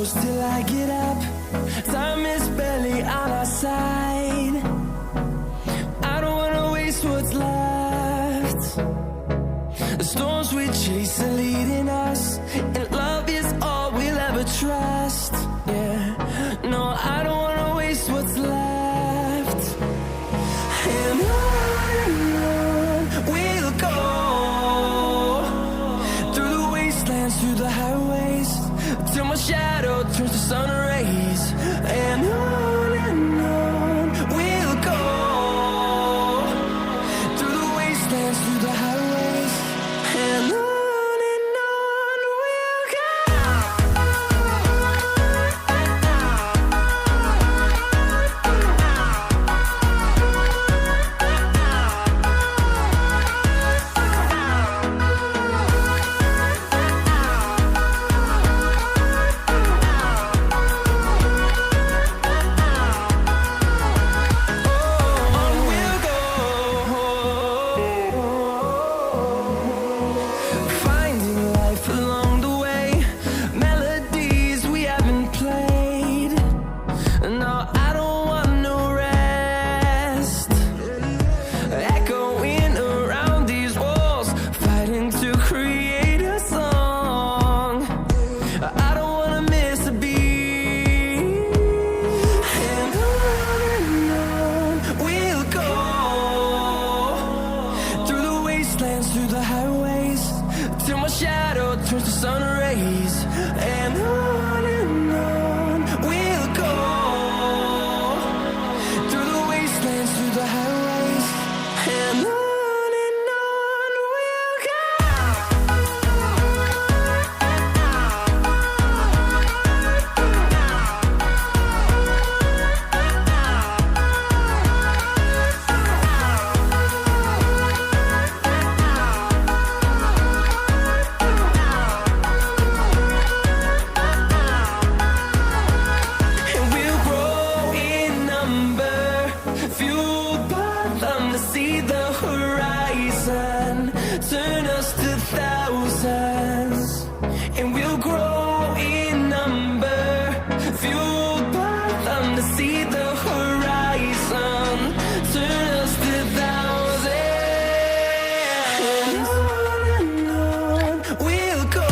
close till I get up. Time is barely on our side. I don't wanna waste what's left. The storms we chase are leading us, and love is all we'll ever trust. Yeah, no, I don't wanna waste what's left. And on we'll go, through the wastelands, through the highways, till my shadow turns to sun rays. And on we'll go, through the wastelands, through the highways, and on we'll go. Through the highways, till my shadow turns to sun rays. And on we'll go, through the wastelands, through the highways, and on we'll go. See the horizon, turn us to thousands, and we'll grow in number, fueled by them to see the horizon, turn us to thousands. And on we'll go,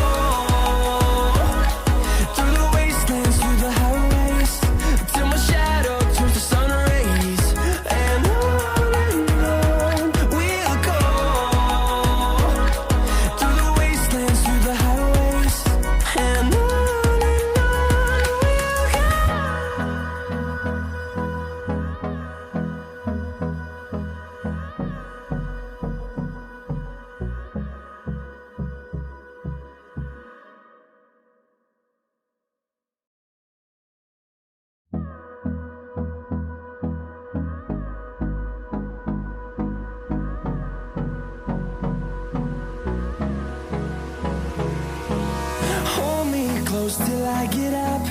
through the wastelands, through the highways, till my shadow turns to sun rays. And till I get up.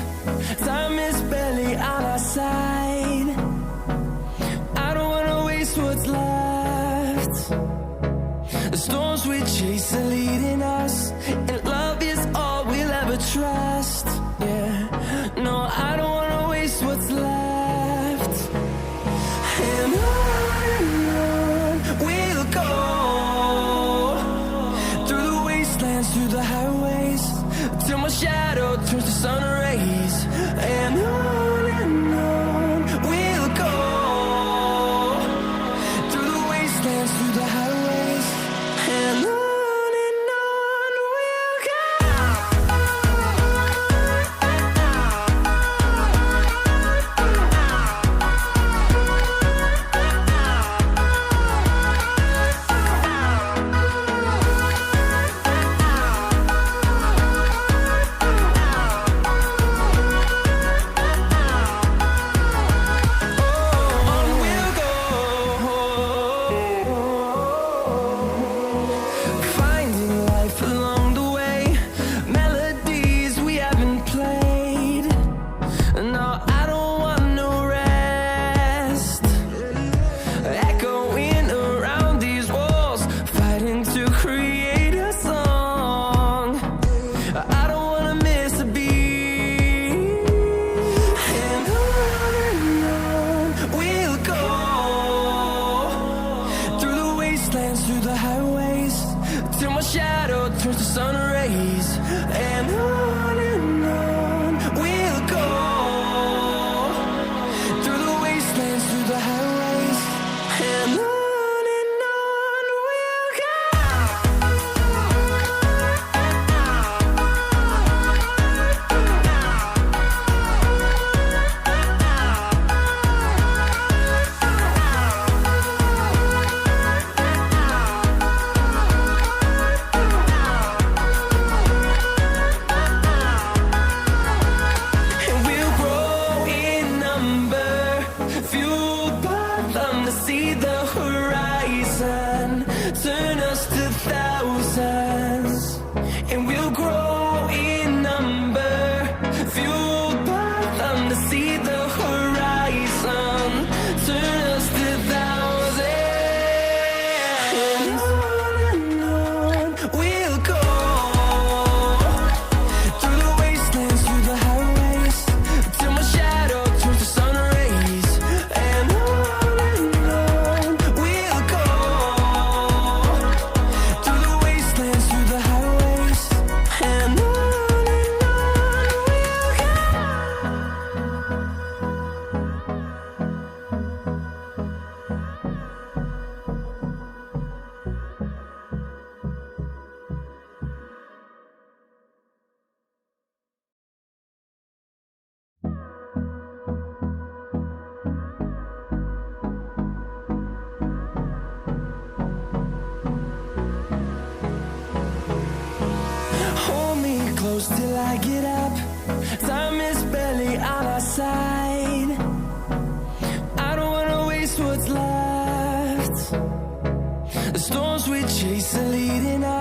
Time is barely on our side. I don't wanna waste what's left. The storms we chase are leading us, and love is all we'll ever trust. Yeah, no, I don't wanna waste what's left. And on we'll go, through the wastelands, through the highways, till my shadow turns to sun rays. And on we'll go, through the wastelands, through the highways, and on we'll go. close till I get up. Time is barely on our side. I don't wanna waste what's left. The storms we chase are leading us.